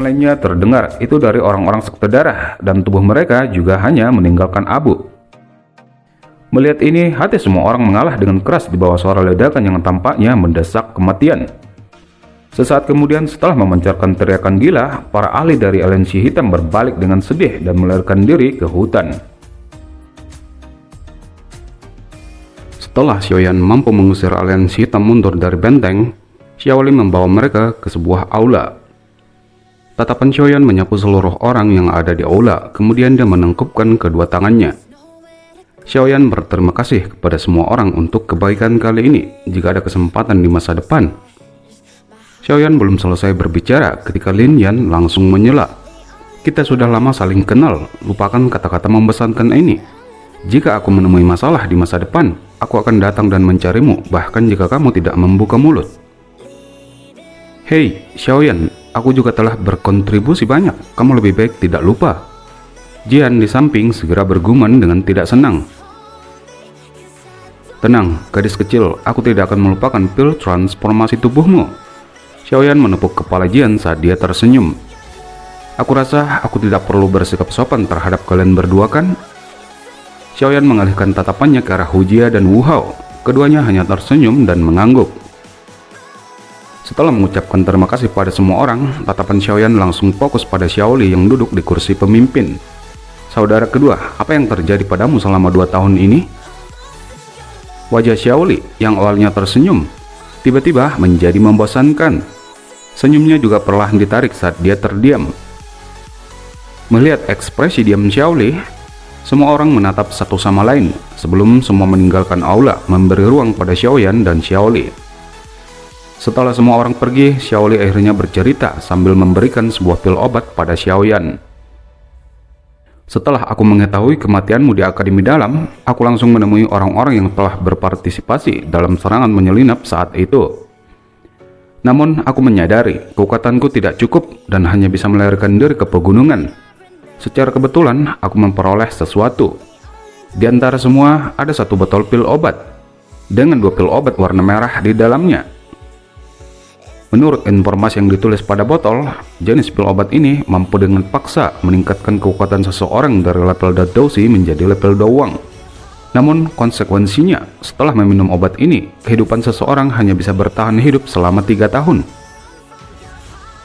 lainnya terdengar itu dari orang-orang sekte darah, dan tubuh mereka juga hanya meninggalkan abu. Melihat ini, hati semua orang mengalah dengan keras di bawah suara ledakan yang tampaknya mendesak kematian. Sesaat kemudian, setelah memancarkan teriakan gila, para ahli dari aliansi hitam berbalik dengan sedih dan melarikan diri ke hutan. Setelah Xiaoyan mampu mengusir aliansi hitam mundur dari benteng, Xiaoli membawa mereka ke sebuah aula. Tatapan Xiaoyan menyapu seluruh orang yang ada di aula, kemudian dia menengkupkan kedua tangannya. Xiaoyan berterima kasih kepada semua orang untuk kebaikan kali ini. Jika ada kesempatan di masa depan. Xiaoyan belum selesai berbicara ketika Lin Yan langsung menyela. Kita sudah lama saling kenal, lupakan kata-kata membosankan ini. Jika aku menemui masalah di masa depan, aku akan datang dan mencarimu, bahkan jika kamu tidak membuka mulut. Hei, Xiaoyan, aku juga telah berkontribusi banyak, kamu lebih baik tidak lupa. Jian di samping segera bergumam dengan tidak senang. Tenang, gadis kecil, aku tidak akan melupakan pil transformasi tubuhmu. Xiaoyan menepuk kepala Jian saat dia tersenyum. Aku rasa aku tidak perlu bersikap sopan terhadap kalian berdua kan? Xiaoyan mengalihkan tatapannya ke arah Hu Jia dan Wu Hao. Keduanya hanya tersenyum dan mengangguk. Setelah mengucapkan terima kasih pada semua orang, tatapan Xiaoyan langsung fokus pada Xiaoli yang duduk di kursi pemimpin. Saudara kedua, apa yang terjadi padamu selama 2 tahun ini? Wajah Xiaoli yang awalnya tersenyum, tiba-tiba menjadi membosankan. Senyumnya juga perlahan ditarik saat dia terdiam. Melihat ekspresi diam Xiaoli, semua orang menatap satu sama lain sebelum semua meninggalkan aula, memberi ruang pada Xiaoyan dan Xiaoli. Setelah semua orang pergi, Xiaoli akhirnya bercerita sambil memberikan sebuah pil obat pada Xiaoyan. Setelah aku mengetahui kematianmu di Akademi Dalam, aku langsung menemui orang-orang yang telah berpartisipasi dalam serangan menyelinap saat itu. Namun, aku menyadari kekuatanku tidak cukup dan hanya bisa melarikan diri ke pegunungan. Secara kebetulan, aku memperoleh sesuatu. Di antara semua, ada satu botol pil obat, dengan 2 pil obat warna merah di dalamnya. Menurut informasi yang ditulis pada botol, jenis pil obat ini mampu dengan paksa meningkatkan kekuatan seseorang dari level Dadoushi menjadi level Dawang. Namun konsekuensinya, setelah meminum obat ini, kehidupan seseorang hanya bisa bertahan hidup selama 3 tahun.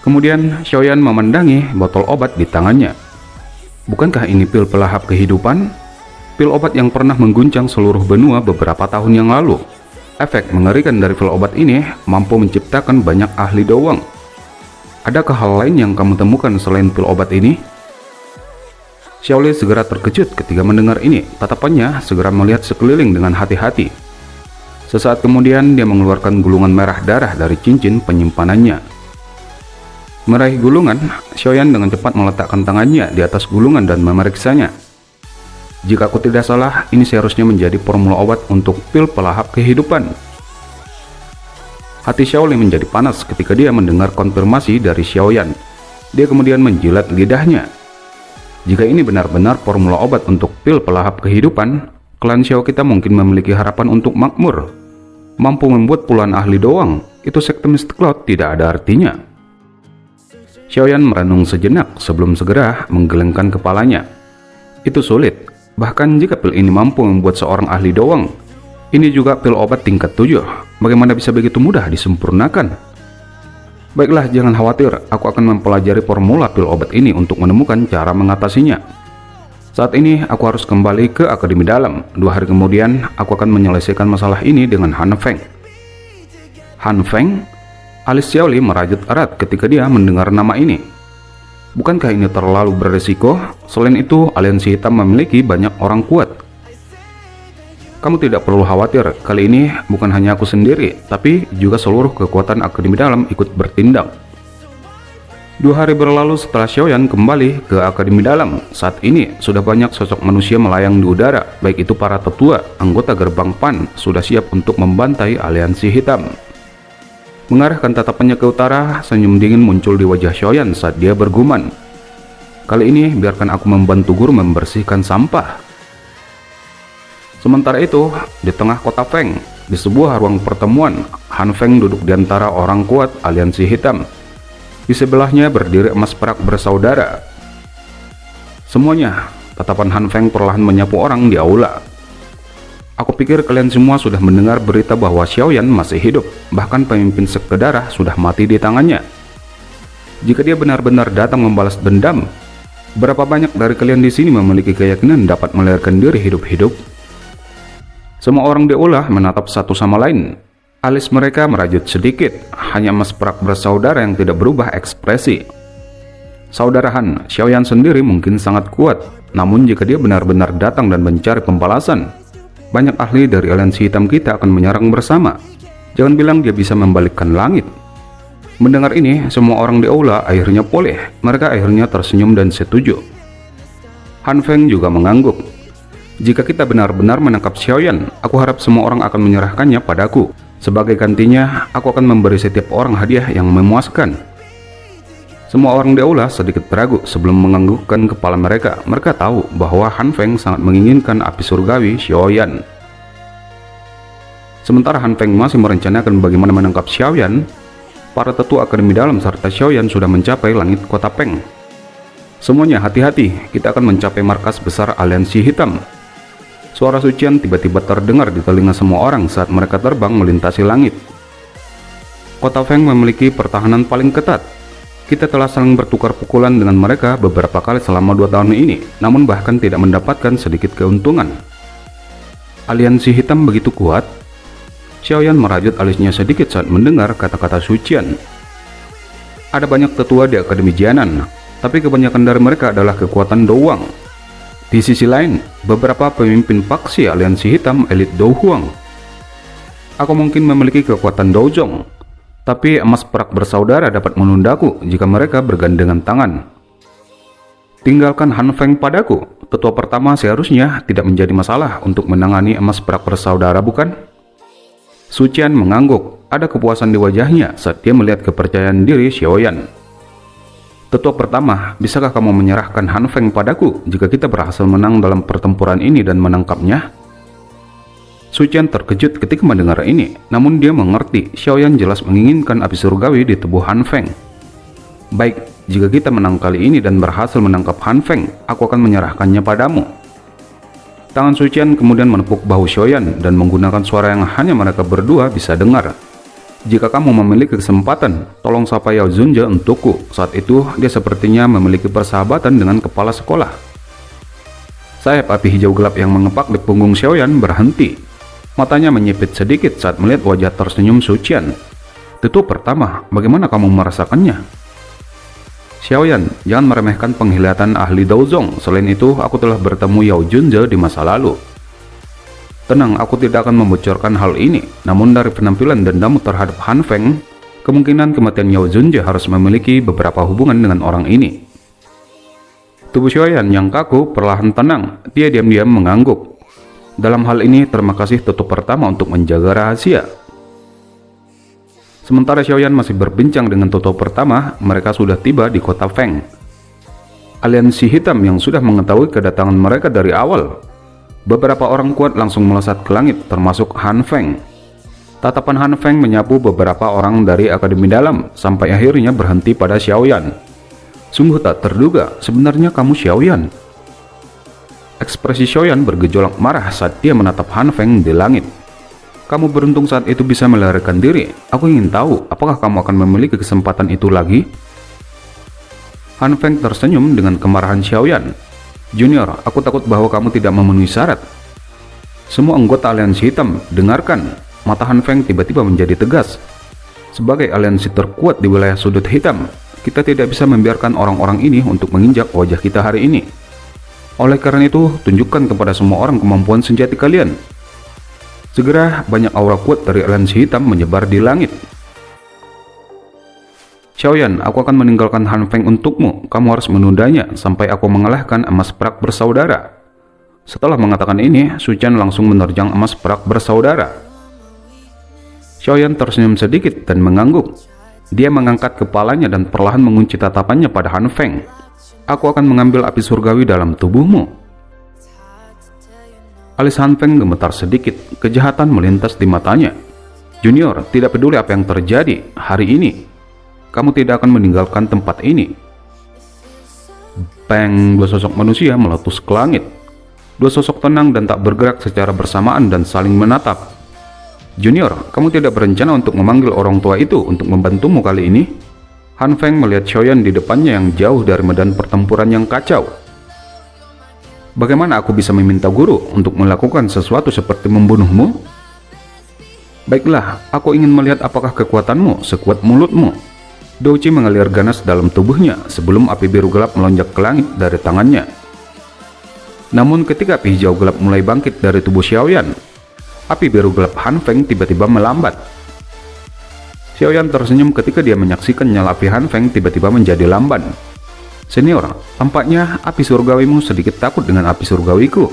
Kemudian Xiaoyan memandangi botol obat di tangannya. Bukankah ini pil pelahap kehidupan? Pil obat yang pernah mengguncang seluruh benua beberapa tahun yang lalu. Efek mengerikan dari pil obat ini mampu menciptakan banyak ahli Dawang. Adakah hal lain yang kamu temukan selain pil obat ini? Xiaoli segera terkejut ketika mendengar ini. Tatapannya segera melihat sekeliling dengan hati-hati. Sesaat kemudian dia mengeluarkan gulungan merah darah dari cincin penyimpanannya. Meraih gulungan, Xiaoyan dengan cepat meletakkan tangannya di atas gulungan dan memeriksanya. Jika aku tidak salah, ini seharusnya menjadi formula obat untuk pil pelahap kehidupan. Hati Xiaoli menjadi panas ketika dia mendengar konfirmasi dari Xiaoyan. Dia kemudian menjilat lidahnya. Jika ini benar-benar formula obat untuk pil pelahap kehidupan, klan Xiao kita mungkin memiliki harapan untuk makmur. Mampu membuat puluhan ahli Dawang, itu sekte Mystic Cloud tidak ada artinya. Xiaoyan merenung sejenak sebelum segera menggelengkan kepalanya. Itu sulit. Bahkan jika pil ini mampu membuat seorang ahli Dawang, ini juga pil obat tingkat 7. Bagaimana bisa begitu mudah disempurnakan? Baiklah, jangan khawatir, aku akan mempelajari formula pil obat ini untuk menemukan cara mengatasinya. Saat ini aku harus kembali ke Akademi Dalam. 2 hari kemudian aku akan menyelesaikan masalah ini dengan Han Feng. Han Feng? Alis Xiaoli merajut erat ketika dia mendengar nama ini. Bukankah ini terlalu beresiko? Selain itu, aliansi hitam memiliki banyak orang kuat. Kamu tidak perlu khawatir, kali ini bukan hanya aku sendiri, tapi juga seluruh kekuatan Akademi Dalam ikut bertindak. 2 hari berlalu setelah Xiaoyan kembali ke Akademi Dalam. Saat ini, sudah banyak sosok manusia melayang di udara, baik itu para tetua, anggota gerbang PAN, sudah siap untuk membantai aliansi hitam. Mengarahkan tatapannya ke utara, senyum dingin muncul di wajah Xiaoyan saat dia bergumam. Kali ini biarkan aku membantu guru membersihkan sampah. Sementara itu, di tengah kota Feng, di sebuah ruang pertemuan, Han Feng duduk di antara orang kuat aliansi hitam. Di sebelahnya berdiri emas perak bersaudara. Semuanya, tatapan Han Feng perlahan menyapu orang di aula. Aku pikir kalian semua sudah mendengar berita bahwa Xiaoyan masih hidup, bahkan pemimpin sekte darah sudah mati di tangannya. Jika dia benar-benar datang membalas dendam, berapa banyak dari kalian di sini memiliki keyakinan dapat melahirkan diri hidup-hidup? Semua orang di aula menatap satu sama lain. Alis mereka merajut sedikit, hanya emas perak bersaudara yang tidak berubah ekspresi. Saudara Han, Xiaoyan sendiri mungkin sangat kuat, namun jika dia benar-benar datang dan mencari pembalasan, banyak ahli dari aliansi hitam kita akan menyerang bersama. Jangan bilang dia bisa membalikkan langit. Mendengar ini, semua orang di aula akhirnya pulih. Mereka akhirnya tersenyum dan setuju. Han Feng juga mengangguk. Jika kita benar-benar menangkap Xiaoyan, aku harap semua orang akan menyerahkannya padaku. Sebagai gantinya, aku akan memberi setiap orang hadiah yang memuaskan. Semua orang di aula sedikit ragu sebelum menganggukkan kepala mereka. Mereka tahu bahwa Han Feng sangat menginginkan api surgawi Xiaoyan. Sementara Han Feng masih merencanakan bagaimana menangkap Xiaoyan, para tetua Akademi Dalam serta Xiaoyan sudah mencapai langit kota Peng. Semuanya hati-hati, kita akan mencapai markas besar aliansi hitam. Suara sucian tiba-tiba terdengar di telinga semua orang saat mereka terbang melintasi langit. Kota Feng memiliki pertahanan paling ketat. Kita telah saling bertukar pukulan dengan mereka beberapa kali selama 2 tahun ini, namun bahkan tidak mendapatkan sedikit keuntungan. Aliansi hitam begitu kuat? Xiaoyan merajut alisnya sedikit saat mendengar kata-kata sucian. Ada banyak tetua di Akademi Jianan, tapi kebanyakan dari mereka adalah kekuatan Douwang. Di sisi lain, beberapa pemimpin faksi aliansi hitam elit Douhuang. Aku mungkin memiliki kekuatan Douzong, tapi emas perak bersaudara dapat menundaku jika mereka bergandengan tangan. Tinggalkan Han Feng padaku. Tetua pertama seharusnya tidak menjadi masalah untuk menangani emas perak bersaudara, bukan? Sucian mengangguk. Ada kepuasan di wajahnya saat dia melihat kepercayaan diri Xiaoyan. Tetua pertama, bisakah kamu menyerahkan Han Feng padaku jika kita berhasil menang dalam pertempuran ini dan menangkapnya? Sucian terkejut ketika mendengar ini, namun dia mengerti Xiaoyan jelas menginginkan api surgawi di tubuh Han Feng. Baik, jika kita menang kali ini dan berhasil menangkap Han Feng, aku akan menyerahkannya padamu. Tangan Sucian kemudian menepuk bahu Xiaoyan dan menggunakan suara yang hanya mereka berdua bisa dengar. Jika kamu memiliki kesempatan, tolong sapa Yao Zunje untukku. Saat itu, dia sepertinya memiliki persahabatan dengan kepala sekolah. Sayap api hijau gelap yang mengepak di punggung Xiaoyan berhenti. Matanya menyipit sedikit saat melihat wajah tersenyum Sucian. Tetua pertama, bagaimana kamu merasakannya? Xiaoyan, jangan meremehkan penglihatan ahli Douzong. Selain itu, aku telah bertemu Yao Zunje di masa lalu. Tenang, aku tidak akan membocorkan hal ini. Namun dari penampilan dendammu terhadap Han Feng, kemungkinan kematian Yao Zunje harus memiliki beberapa hubungan dengan orang ini. Tubuh Xiaoyan yang kaku perlahan tenang. Dia diam-diam mengangguk. Dalam hal ini, terima kasih tetua pertama untuk menjaga rahasia. Sementara Xiaoyan masih berbincang dengan tetua pertama, mereka sudah tiba di kota Feng. Aliansi hitam yang sudah mengetahui kedatangan mereka dari awal. Beberapa orang kuat langsung melesat ke langit, termasuk Han Feng. Tatapan Han Feng menyapu beberapa orang dari Akademi Dalam, sampai akhirnya berhenti pada Xiaoyan. Sungguh tak terduga, sebenarnya kamu Xiaoyan. Ekspresi Xiaoyan bergejolak marah saat dia menatap Han Feng di langit. Kamu beruntung saat itu bisa melarikan diri. Aku ingin tahu, apakah kamu akan memiliki kesempatan itu lagi? Han Feng tersenyum dengan kemarahan Xiaoyan. Junior, aku takut bahwa kamu tidak memenuhi syarat. Semua anggota aliansi hitam, dengarkan. Mata Han Feng tiba-tiba menjadi tegas. Sebagai aliansi terkuat di wilayah sudut hitam, kita tidak bisa membiarkan orang-orang ini untuk menginjak wajah kita hari ini. Oleh karena itu, tunjukkan kepada semua orang kemampuan senjati kalian. Segera, banyak aura kuat dari aliansi hitam menyebar di langit. Xiaoyan, aku akan meninggalkan Han Feng untukmu. Kamu harus menundanya sampai aku mengalahkan emas perak bersaudara. Setelah mengatakan ini, Sucian langsung menerjang emas perak bersaudara. Xiaoyan tersenyum sedikit dan mengangguk. Dia mengangkat kepalanya dan perlahan mengunci tatapannya pada Han Feng. Aku akan mengambil api surgawi dalam tubuhmu. Alis Han Feng gemetar sedikit, kejahatan melintas di matanya. Junior, tidak peduli apa yang terjadi hari ini. kamu tidak akan meninggalkan tempat ini. Peng, dua sosok manusia meletus ke langit. Dua sosok tenang dan tak bergerak secara bersamaan dan saling menatap. Junior, kamu tidak berencana untuk memanggil orang tua itu untuk membantumu kali ini? Han Feng melihat Xiaoyan di depannya yang jauh dari medan pertempuran yang kacau. Bagaimana aku bisa meminta guru untuk melakukan sesuatu seperti membunuhmu? Baiklah, aku ingin melihat apakah kekuatanmu sekuat mulutmu. Douqi mengalir ganas dalam tubuhnya sebelum api biru gelap melonjak ke langit dari tangannya. Namun ketika api hijau gelap mulai bangkit dari tubuh Xiaoyan, api biru gelap Han Feng tiba-tiba melambat. Xiaoyan tersenyum ketika dia menyaksikan nyala api Han Feng tiba-tiba menjadi lamban. Senior, tampaknya api surgawimu sedikit takut dengan api surgawiku.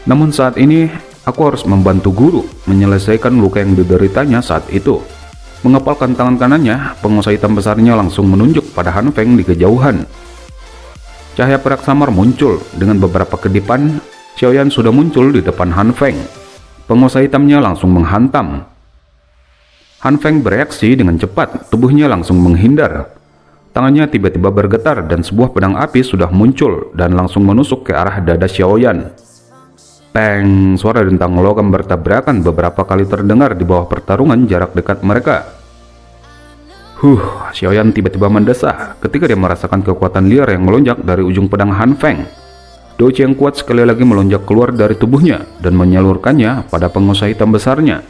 Namun saat ini, aku harus membantu guru menyelesaikan luka yang dideritanya saat itu. Mengepalkan tangan kanannya, penguasa hitam besarnya langsung menunjuk pada Han Feng di kejauhan. Cahaya perak samar muncul, dengan beberapa kedipan, Xiaoyan sudah muncul di depan Han Feng. Penguasa hitamnya langsung menghantam. Han Feng bereaksi dengan cepat, tubuhnya langsung menghindar. Tangannya tiba-tiba bergetar dan sebuah pedang api sudah muncul dan langsung menusuk ke arah dada Xiaoyan. Peng, suara dentang logam bertabrakan beberapa kali terdengar di bawah pertarungan jarak dekat mereka. Xiaoyan tiba-tiba mendesah ketika dia merasakan kekuatan liar yang melonjak dari ujung pedang Han Feng. Douqi yang kuat sekali lagi melonjak keluar dari tubuhnya dan menyalurkannya pada penguasa hitam besarnya.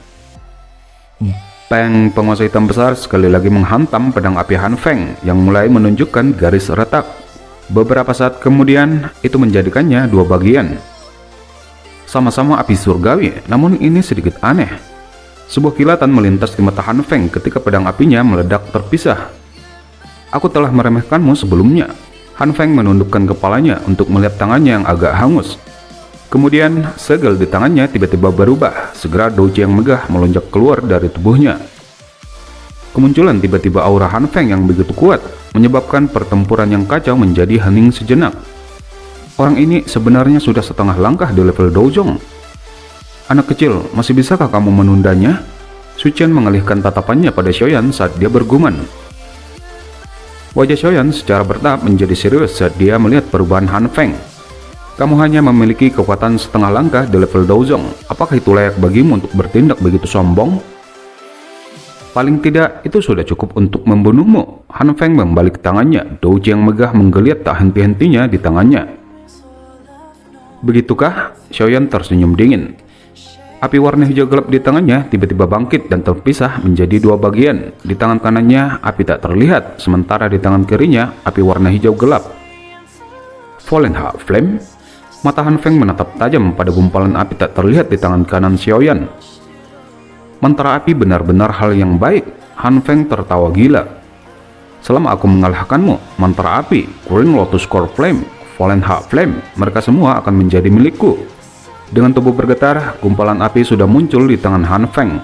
Peng, penguasa hitam besar sekali lagi menghantam pedang api Han Feng yang mulai menunjukkan garis retak. Beberapa saat kemudian, itu menjadikannya dua bagian. Sama-sama api surgawi, namun ini sedikit aneh. Sebuah kilatan melintas di mata Han Feng ketika pedang apinya meledak terpisah. Aku telah meremehkanmu sebelumnya. Han Feng menundukkan kepalanya untuk melihat tangannya yang agak hangus. Kemudian, segel di tangannya tiba-tiba berubah. Segera Douqi yang megah melonjak keluar dari tubuhnya. Kemunculan tiba-tiba aura Han Feng yang begitu kuat menyebabkan pertempuran yang kacau menjadi hening sejenak. Orang ini sebenarnya sudah setengah langkah di level Doujong. Anak kecil, masih bisakah kamu menundanya? Su Qian mengalihkan tatapannya pada Xiaoyan saat dia bergumam. Wajah Xiaoyan secara bertahap menjadi serius saat dia melihat perubahan Han Feng. Kamu hanya memiliki kekuatan setengah langkah di level Doujong. Apakah itu layak bagimu untuk bertindak begitu sombong? Paling tidak, itu sudah cukup untuk membunuhmu. Han Feng membalik tangannya. Douqi yang megah menggeliat tak henti-hentinya di tangannya. Begitukah? Xiaoyan tersenyum dingin. Api warna hijau gelap di tangannya tiba-tiba bangkit dan terpisah menjadi dua bagian. Di tangan kanannya, api tak terlihat, sementara di tangan kirinya, api warna hijau gelap. Fallen Heart Flame? Mata Han Feng menatap tajam pada gumpalan api tak terlihat di tangan kanan Xiaoyan. Mantra api benar-benar hal yang baik. Han Feng tertawa gila. Selama aku mengalahkanmu, mantra api, Green Lotus Core Flame, Fallen Heart Flame, mereka semua akan menjadi milikku. Dengan tubuh bergetar, gumpalan api sudah muncul di tangan Han Feng.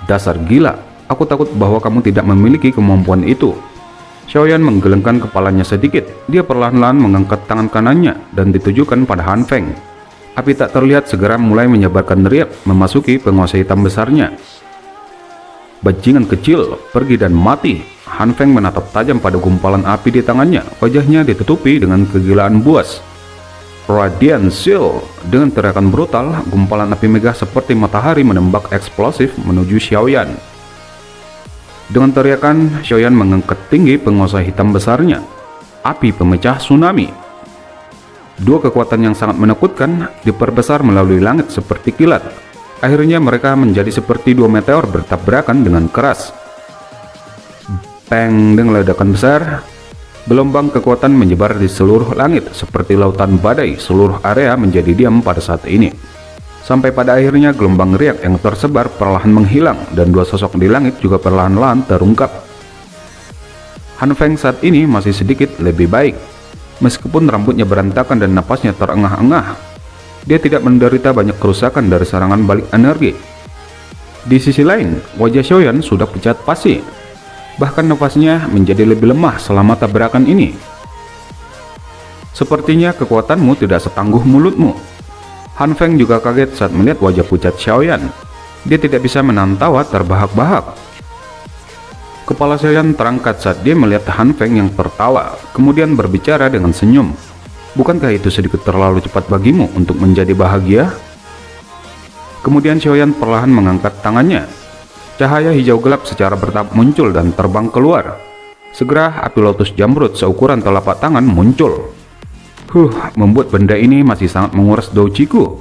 Dasar gila, aku takut bahwa kamu tidak memiliki kemampuan itu. Xiaoyan menggelengkan kepalanya sedikit. Dia perlahan-lahan mengangkat tangan kanannya dan ditujukan pada Han Feng. Api tak terlihat segera mulai menyebarkan riak memasuki penguasa hitam besarnya. Bajingan kecil, pergi dan mati. Han Feng menatap tajam pada gumpalan api di tangannya. Wajahnya ditutupi dengan kegilaan buas. Radiant Shield. Dengan teriakan brutal, gumpalan api megah seperti matahari menembak eksplosif menuju Xiaoyan. Dengan teriakan, Xiaoyan mengangkat tinggi penguasa hitam besarnya. Api pemecah tsunami. Dua kekuatan yang sangat menakutkan diperbesar melalui langit seperti kilat. Akhirnya mereka menjadi seperti dua meteor bertabrakan dengan keras. Peng, dengan ledakan besar, gelombang kekuatan menyebar di seluruh langit seperti lautan badai. Seluruh area menjadi diam pada saat ini. Sampai pada akhirnya gelombang riak yang tersebar perlahan menghilang dan dua sosok di langit juga perlahan-lahan terungkap. Han Feng saat ini masih sedikit lebih baik. Meskipun rambutnya berantakan dan napasnya terengah-engah, dia tidak menderita banyak kerusakan dari serangan balik energi. Di sisi lain, wajah Xiaoyan sudah pucat pasi. Bahkan nafasnya menjadi lebih lemah selama tabrakan ini. Sepertinya kekuatanmu tidak setangguh mulutmu. Han Feng juga kaget saat melihat wajah pucat Xiaoyan. Dia tidak bisa menahan tawa terbahak-bahak. Kepala Xiaoyan terangkat saat dia melihat Han Feng yang tertawa, kemudian berbicara dengan senyum. Bukankah itu sedikit terlalu cepat bagimu untuk menjadi bahagia? Kemudian Xiaoyan perlahan mengangkat tangannya. Cahaya hijau gelap secara bertahap muncul dan terbang keluar. Segera api lotus jamrud seukuran telapak tangan muncul. Membuat benda ini masih sangat menguras Dou Chiku.